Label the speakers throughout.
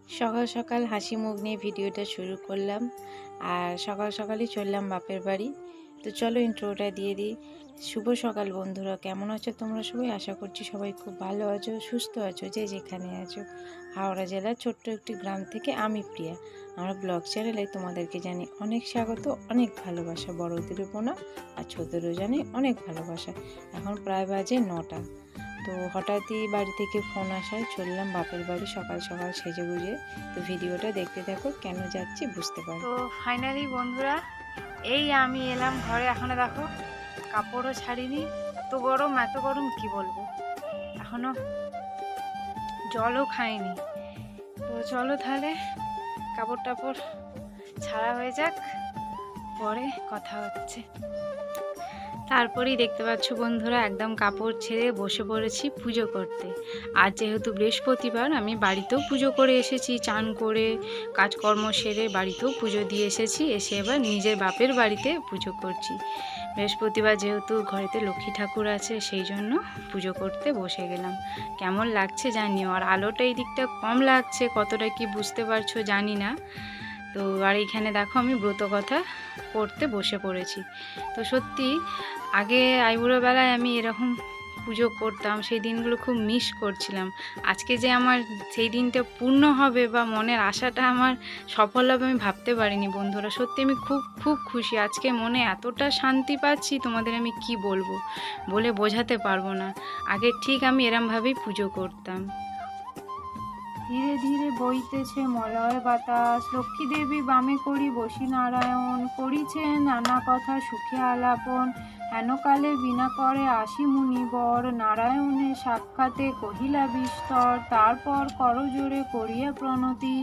Speaker 1: সকাল সকাল হাসি মুখ নিয়ে ভিডিওটা শুরু করলাম। আর সকাল সকালই চললাম বাপের বাড়ি। তো চলো ইন্ট্রোটা দিয়ে দিই। শুভ সকাল বন্ধুরা, কেমন আছো তোমরা সবাই? আশা করছি সবাই খুব ভালো আছো, সুস্থ আছো, যে যেখানে আছো। হাওড়া জেলার ছোট্ট একটি গ্রাম থেকে আমি প্রিয়া, আমার ব্লগ চ্যানেলে তোমাদেরকে জানি অনেক স্বাগত, অনেক ভালোবাসা। বড়দেরও প্রণাম আর ছোটদেরও জানি অনেক ভালোবাসা। এখন প্রায় বাজে 9টা। তো হঠাৎই বাড়ি থেকে ফোন আসায় চললাম বাপের বাড়ি সকাল সকাল সেজে গুজে। তো ভিডিওটা দেখতে থাকো, কেন যাচ্ছি বুঝতে পারো।
Speaker 2: তো ফাইনালি বন্ধুরা, এই আমি এলাম ঘরে। এখনো দেখো কাপড়ও ছাড়িনি, এত গরম কি বলবো। এখনো জলও খাইনি। তো চলো তাহলে কাপড় টাপড় ছাড়া হয়ে যাক, পরে কথা হচ্ছে। তারপরেই দেখতে পাচ্ছ বন্ধুরা, একদম কাপড় ছেড়ে বসে পড়েছি পুজো করতে। আর যেহেতু বৃহস্পতিবার, আমি বাড়িতেও পুজো করে এসেছি, চান করে কাজকর্ম সেরে বাড়িতেও পুজো দিয়ে এসেছি। এসে এবার নিজের বাপের বাড়িতে পুজো করছি। বৃহস্পতিবার যেহেতু ঘরেতে লক্ষ্মী ঠাকুর আছে, সেই জন্য পুজো করতে বসে গেলাম। কেমন লাগছে জানিও। আর আলোটা এই দিকটা কম লাগছে, কতটা কি বুঝতে পারছো জানি না। তো আর এইখানে দেখো আমি ব্রত কথা পড়তে বসে পড়েছি। তো সত্যি আগে আইবুড়ো বেলায় আমি এরকম পুজো করতাম, সেই দিনগুলো খুব মিস করছিলাম। আজকে যে আমার সেই দিনটা পূর্ণ হবে বা মনের আশাটা আমার সফল হবে, আমি ভাবতে পারিনি বন্ধুরা। সত্যি আমি খুব খুব খুশি। আজকে মনে এতটা শান্তি পাচ্ছি, তোমাদের আমি কি বলবো, বলে বোঝাতে পারবো না। আগে ঠিক আমি এরমভাবেই পুজো করতাম। ধীরে ধীরে বইতেছে মলয় বাতাস, লক্ষ্মী দেবী বামে করি বসি নারায়ণ, করিছেন নানা কথা সুখে আলাপন, হেনকালে বিনা করে আসি মুনিবর, নারায়ণের সাক্ষাতে কহিলা বিস্তর, তারপর করজোড়ে করিয়া প্রণতি,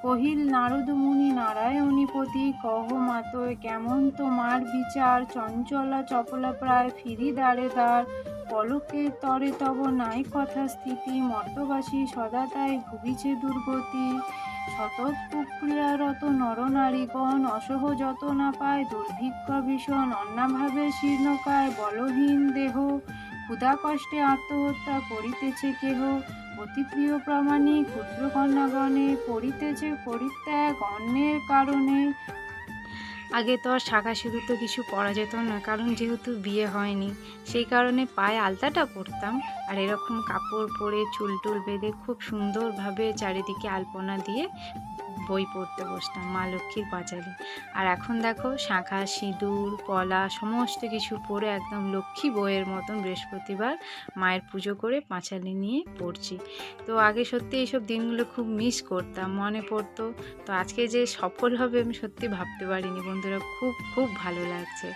Speaker 2: কহিল নারদ মুনি নারায়ণীপতি, কহ মাতয় কেমন তোমার বিচার, চঞ্চলা চপলা প্রায় ফিরি দ্বারে দ্বার, পলকের তরে তব নাই কথা স্থিতি, মর্তবাসী সদা তাই ভুগিছে দুর্গতি, শতক প্রক্রিয়ারত নরনারীগণ, অসহ যত না পায় দুর্ভিক্ষ ভীষণ, অন্নাভাবে শীর্ণকায় বলহীন দেহ, ক্ষুধা কষ্টে আত্মহত্যা করিতেছে কেহ, অতি প্রিয় প্রামাণিক ক্ষুদ্র কন্যাগণে, করিতেছে পরিত্যাগ অন্যের কারণে। আগে তো আর শাঁখা সিঁদুর তো কিছু পরা যেত না, কারণ যেহেতু বিয়ে হয়নি, সেই কারণে পায়ে আলতাটা পরতাম। আর এরকম কাপড় পরে চুল টুল বেঁধে খুব সুন্দরভাবে চারিদিকে আলপনা দিয়ে বই পড়তে বসতাম মা লক্ষ্মীর পাঁচালী। আর এখন দেখো শাঁখা সিঁদুর পলা সমস্ত কিছু পরে একদম লক্ষ্মী বইয়ের মতন বৃহস্পতিবার মায়ের পুজো করে পাঁচালী নিয়ে পড়ছি। তো আগে সত্যি এইসব দিনগুলো খুব মিস করতাম, মনে পড়তো। তো আজকে যে সফল হবে আমি সত্যি ভাবতে পারিনি বন্ধুরা। খুব খুব ভালো লাগছে।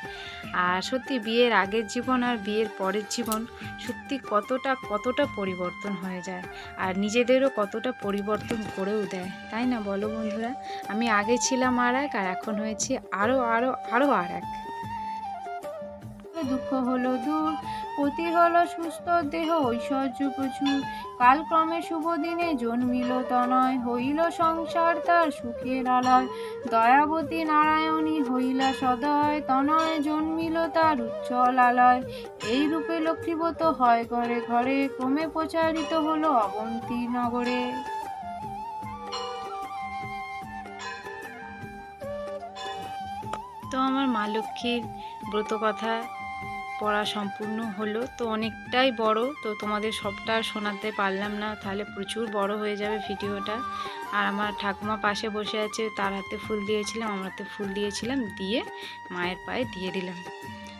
Speaker 2: আর সত্যি বিয়ের আগের জীবন আর বিয়ের পরের জীবন সত্যি কতটা পরিবর্তন হয়ে যায়, আর নিজেদেরও কতটা পরিবর্তন করেও দেয়, তাই না বলো বন্ধুরা? আমি আগে ছিলাম আর এক, আর এখন হয়েছি আরও আরও আরও আর এক। দুঃখ হলো দূর, পতি হলো সুস্থ দেহ ঐশ্বর্য প্রচুর, কালক্রমে শুভ দিনে জন্মিল তনয়, হইল সংসার তার সুখের আলয়, দয়াবতী নারায়ণী হইলা সদয়, তনয় জন্মিল তার উজ্জ্বল আলয়, এই রূপে লক্ষ্মীব্রত হয় ঘরে ঘরে, ক্রমে প্রচারিত হলো অবন্তী নগরে। তো আমার মা লক্ষ্মীর ব্রত কথা পড়া সম্পূর্ণ হলো। তো অনেকটাই বড়, তো তোমাদের সবটা শোনাতে পারলাম না, তাহলে প্রচুর বড় হয়ে যাবে ভিডিওটা। আর আমার ঠাকুমা পাশে বসে আছে, তার হাতে ফুল দিয়েছিলাম, আমার হাতে ফুল দিয়েছিলাম, দিয়ে মায়ের পায়ে দিয়ে দিলাম।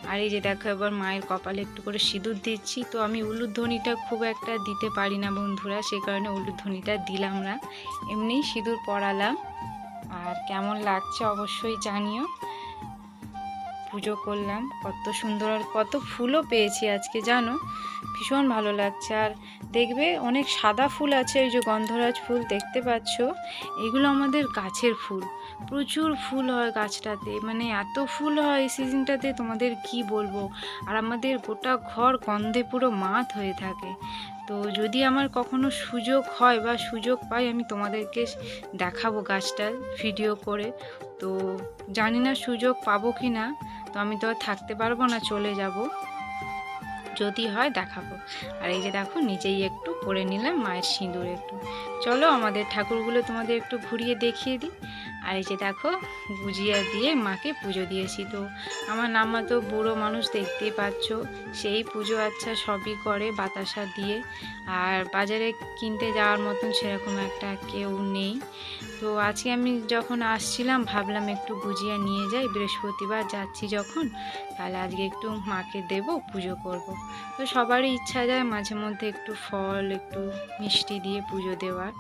Speaker 2: আর এই যে দেখো এবার মায়ের কপালে একটু করে সিঁদুর দিচ্ছি। তো আমি উলুধ্বনিটা খুব একটা দিতে পারি না বন্ধুরা, সেই কারণে উলুধ্বনিটা দিলাম না, এমনিই সিঁদুর পরালাম। আর কেমন লাগছে অবশ্যই জানিও। পুজো করলাম, কত সুন্দর, আর কত ফুলও পেয়েছি আজকে জানো, ভীষণ ভালো লাগছে। আর দেখবে অনেক সাদা ফুল আছে, ওই যে গন্ধরাজ ফুল দেখতে পাচ্ছ, এগুলো আমাদের গাছের ফুল। প্রচুর ফুল হয় গাছটাতে, মানে এত ফুল হয় এই সিজনটাতে তোমাদের কি বলবো। আর আমাদের গোটা ঘর গন্ধে পুরো মাত হয়ে থাকে। তো যদি আমার কখনো সুযোগ হয় বা সুযোগ পাই, আমি তোমাদেরকে দেখাবো গাছটার ভিডিও করে। তো জানি না সুযোগ পাবো কি না, তো আমি তো আর থাকতে পারবো না, চলে যাব, যদি হয় দেখাবো। আর এই যে দেখো নিজেই একটু পরে নিলাম মায়ের সিঁদুর একটু। চলো আমাদের ঠাকুরগুলো তোমাদের একটু ঘুরিয়ে দেখিয়ে দিই। আর এই যে দেখো গুজিয়া দিয়ে মাকে পুজো দিয়েছি। তো আমার নাম্মা তো বুড়ো মানুষ, দেখতেই পাচ্ছ, সেই পুজো আচ্ছা সবই করে বাতাসা দিয়ে। আর বাজারে কিনতে যাওয়ার মতন সেরকম একটা কেউ নেই। তো আজকে আমি যখন আসছিলাম ভাবলাম একটু গুজিয়া নিয়ে যাই, বৃহস্পতিবার যাচ্ছি যখন, তাহলে আজকে একটু মাকে দেব, পুজো করব। তো সবারই ইচ্ছা যায় মাঝে মধ্যে একটু ফল একটু মিষ্টি দিয়ে পুজো দেওয়ার।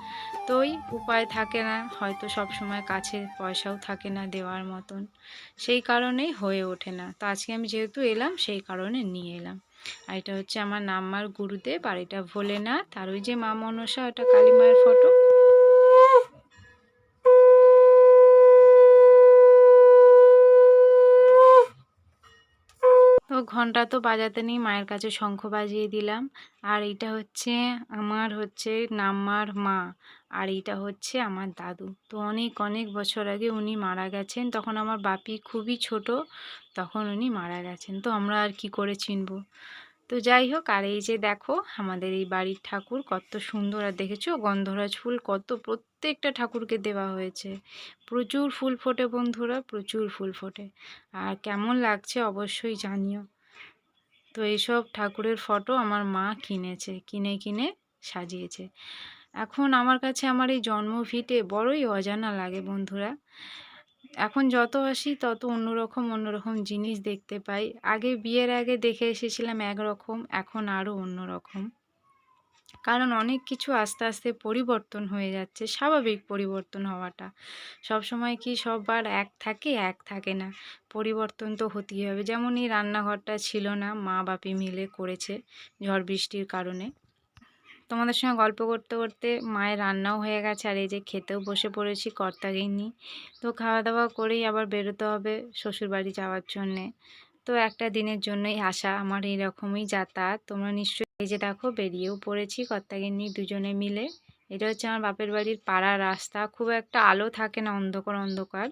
Speaker 2: তো ওই উপায় থাকে না, হয়তো সব সময় কাছে পয়সাও থাকে না দেওয়ার মতন, সেই কারণেই হয়ে ওঠে না। তো আজকে আমি যেহেতু এলাম সেই কারণে নিয়ে এলাম। আর এটা হচ্ছে আমার নাম্মার গুরুদেব, আর এটা ভোলেনাথ, আর ওই যে মা মনসা, ওটা কালী মায়ের ফটো। তো ঘন্টা তো বাজাতে নেই, মায়ের কাছে শঙ্খ বাজিয়ে দিলাম। আর এইটা হচ্ছে আমার নাম্মার মা, আর এইটা হচ্ছে আমার দাদু। তো অনেক অনেক বছর আগে উনি মারা গেছেন, তখন আমার বাপি খুবই ছোট, তখন উনি মারা গেছেন। তো আমরা আর কি করে চিনবো। তো যাই হোক, আর এই যে দেখো আমাদের এই বাড়ির ঠাকুর কত সুন্দর। আর দেখেছো গন্ধরাজ ফুল কত প্রত্যেকটা ঠাকুরকে দেওয়া হয়েছে। প্রচুর ফুল ফোটে বন্ধুরা, প্রচুর ফুল ফোটে। আর কেমন লাগছে অবশ্যই জানিও। তো এইসব ঠাকুরের ফটো আমার মা কিনেছে, কিনে কিনে সাজিয়েছে। এখন আমার কাছে আমার এই জন্মভিটে বড়ই অজানা লাগে বন্ধুরা। এখন যত আসি তত অন্যরকম অন্যরকম জিনিস দেখতে পাই। আগে বিয়ের আগে দেখে এসেছিলাম একরকম, এখন আরও অন্যরকম। কারণ অনেক কিছু আস্তে আস্তে পরিবর্তন হয়ে যাচ্ছে, স্বাভাবিক পরিবর্তন হওয়াটা। সব সময় কি সববার এক থাকে না, পরিবর্তন তো হতেই হবে। যেমন এই রান্নাঘরটা ছিল না, মা বাপি মিলে করেছে ঝড় বৃষ্টির কারণে। তোমাদের সঙ্গে গল্প করতে করতে মায়ের রান্নাও হয়ে গেছে, আর এই যে খেতেও বসে পড়েছি কর্তাগিন্নি। তো খাওয়া দাওয়া করেই আবার বেরোতে হবে শ্বশুরবাড়ি যাওয়ার জন্যে। তো একটা দিনের জন্যই আসা আমার, এইরকমই যাতায়াত। তোমরা নিশ্চয়ই এই যে দেখো বেরিয়েও পড়েছি কর্তাগিন্নি দুজনে মিলে। এটা হচ্ছে আমার বাপের বাড়ির পাড়ার রাস্তা, খুব একটা আলো থাকে না, অন্ধকার অন্ধকার।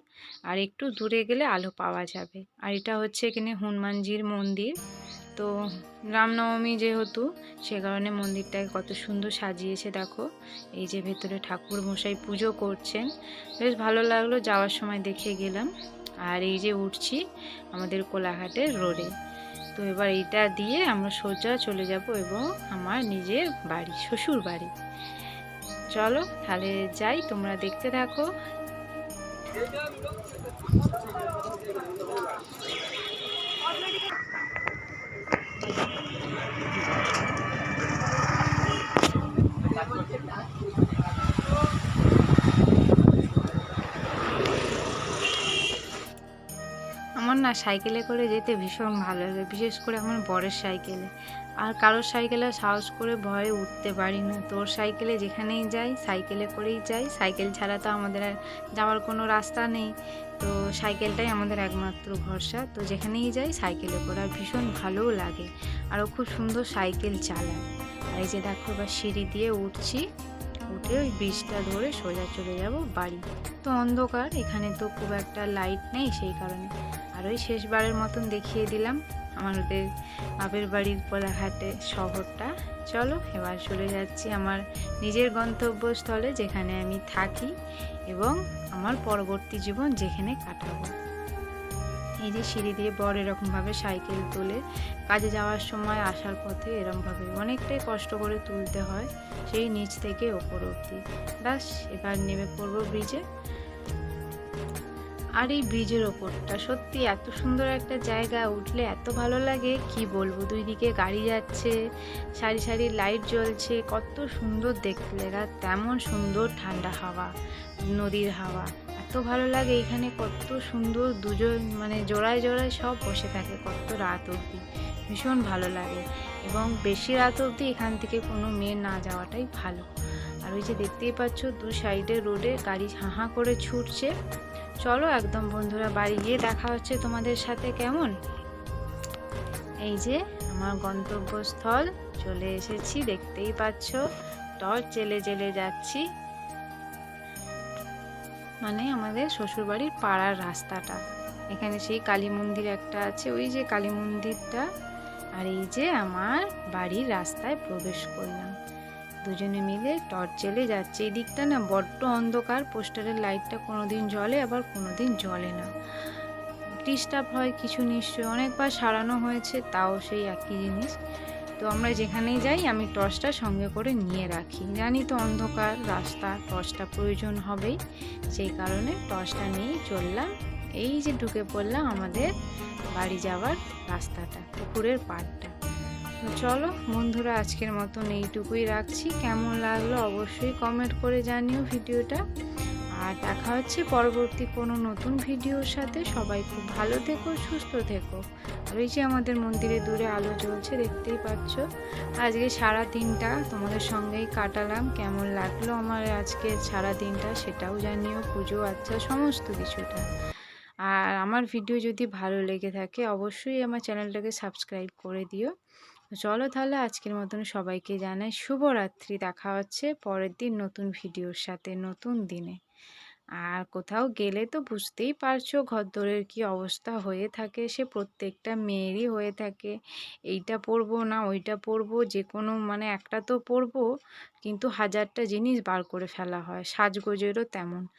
Speaker 2: আর একটু দূরে গেলে আলো পাওয়া যাবে। আর এটা হচ্ছে এখানে হনুমানজির মন্দির। তো রামনবমী যেহেতু, সে কারণে মন্দিরটাকে কত সুন্দর সাজিয়েছে দেখো। এই যে ভেতরে ঠাকুর মশাই পুজো করছেন, বেশ ভালো লাগলো, যাওয়ার সময় দেখে গেলাম। আর এই যে উঠছি আমাদের কোলাঘাটের রোডে। তো এবার এইটা দিয়ে আমরা সোজা চলে যাব এবং আমার নিজের বাড়ি, শ্বশুর বাড়ি। চলো তাহলে যাই, তোমরা দেখতে থাকো। আমার না সাইকেলে করে যেতে ভীষণ ভালো লাগে, বিশেষ করে আমার বরের সাইকেলে। আর কারোর সাইকেলে সাহস করে ভয়ে উঠতে পারি না। তোর সাইকেলে যেখানেই যাই সাইকেলে করেই যাই, সাইকেল ছাড়া তো আমাদের আর যাওয়ার কোনো রাস্তা নেই। তো সাইকেলটাই আমাদের একমাত্র ভরসা। তো যেখানেই যাই সাইকেলে করে, আর ভীষণ ভালোও লাগে। আরও খুব সুন্দর সাইকেল চালায়। আর এই যে দেখো এবার সিঁড়ি দিয়ে উঠছি, উঠে ওই ব্রিজটা ধরে সোজা চলে যাব বাড়ি। তো অন্ধকার, এখানে তো খুব একটা লাইট নেই, সেই কারণে। আর ওই শেষবারের মতন দেখিয়ে দিলাম আমাদের বাপের বাড়ির কোলাঘাটে শহরটা। চলো এবার চলে যাচ্ছি আমার নিজের গন্তব্যস্থলে, যেখানে আমি থাকি এবং আমার পরবর্তী জীবন যেখানে কাটাবো। এই যে সিঁড়ি দিয়ে বর এরকমভাবে সাইকেল তোলে, কাজে যাওয়ার সময় আসার পথে এরকমভাবে অনেকটাই কষ্ট করে তুলতে হয়, সেই নিচ থেকে ওপর অবধি। ব্যাস এবার নেমে পড়বো ব্রিজে। আর এই ব্রিজের ওপরটা সত্যি এত সুন্দর একটা জায়গা, উঠলে এত ভালো লাগে কি বলবো। দুই দিকে গাড়ি যাচ্ছে, সারি সারি লাইট জ্বলছে, কত সুন্দর দেখতে লাগে। তেমন সুন্দর ঠান্ডা হাওয়া, নদীর হাওয়া, এত ভালো লাগে এখানে। কত সুন্দর দুজন মানে জোড়ায় জোড়ায় সব বসে থাকে কত রাত অবধি, ভীষণ ভালো লাগে। এবং বেশি রাত অবধি এখান থেকে কোনো মেয়ে না যাওয়াটাই ভালো। আর ওই যে দেখতেই পাচ্ছ দু সাইডে রোডে গাড়ি হাঁ করে ছুটছে। চলো একদম বন্ধুরা বাড়ি গিয়ে দেখা হচ্ছে তোমাদের সাথে। কেমন, এই যে আমার গন্তব্যস্থল চলে এসেছি, দেখতেই পাচ্ছ টর্চ জেলে জেলে যাচ্ছি, মানে আমাদের শ্বশুরবাড়ির পাড়ার রাস্তাটা। এখানে সেই কালী মন্দির একটা আছে, ওই যে কালী মন্দিরটা। আর এই যে আমার বাড়ির রাস্তায় প্রবেশ করলাম। দুজনে মিলে টর্চ জ্বেলে যাচ্ছে। এই দিকটা না বড্ড অন্ধকার, পোস্টারের লাইটটা কোনোদিন জ্বলে আবার কোনোদিন জ্বলে না, ডিস্টার্ব হয় কিছু নিশ্চয়ই। অনেকবার সারানো হয়েছে, তাও সেই একই জিনিস। তো আমরা যেখানেই যাই আমি টর্চটা সঙ্গে করে নিয়ে রাখি, জানি তো অন্ধকার রাস্তা, টর্চটা প্রয়োজন হবেই, সেই কারণে টর্চটা নিয়েই চললাম। এই যে ঢুকে পড়লাম আমাদের বাড়ি যাওয়ার রাস্তাটা, পুকুরের পাড়টা। তো চলো বন্ধুরা, আজকের মতন এইটুকুই রাখছি। কেমন লাগলো অবশ্যই কমেন্ট করে জানিও ভিডিওটা। আর দেখা হচ্ছে পরবর্তী কোনো নতুন ভিডিওর সাথে। সবাই খুব ভালো থেকো, সুস্থ থেকো। আর ওই যে আমাদের মন্দিরে দূরে আলো জ্বলছে, দেখতেই পাচ্ছ। আজকে সারা দিনটা তোমাদের সঙ্গেই কাটালাম। কেমন লাগলো আমার আজকে সারা দিনটা সেটাও জানিও, পুজো আচ্ছা সমস্ত কিছুটা। আর আমার ভিডিও যদি ভালো লেগে থাকে অবশ্যই আমার চ্যানেলটাকে সাবস্ক্রাইব করে দিও। তো চলো তাহলে আজকের মতন সবাইকে জানাই শুভরাত্রি। দেখা হচ্ছে পরের দিন নতুন ভিডিওর সাথে, নতুন দিনে। আর কোথাও গেলে তো বুঝতেই পারছো ঘরদোরের কি অবস্থা হয়ে থাকে, সে প্রত্যেকটা মেয়েরই হয়ে থাকে। এইটা পরবো না ওইটা পরবো, যে কোনো মানে একটা তো পরবো, কিন্তু হাজারটা জিনিস বার করে ফেলা হয়। সাজগোজেরও তেমন।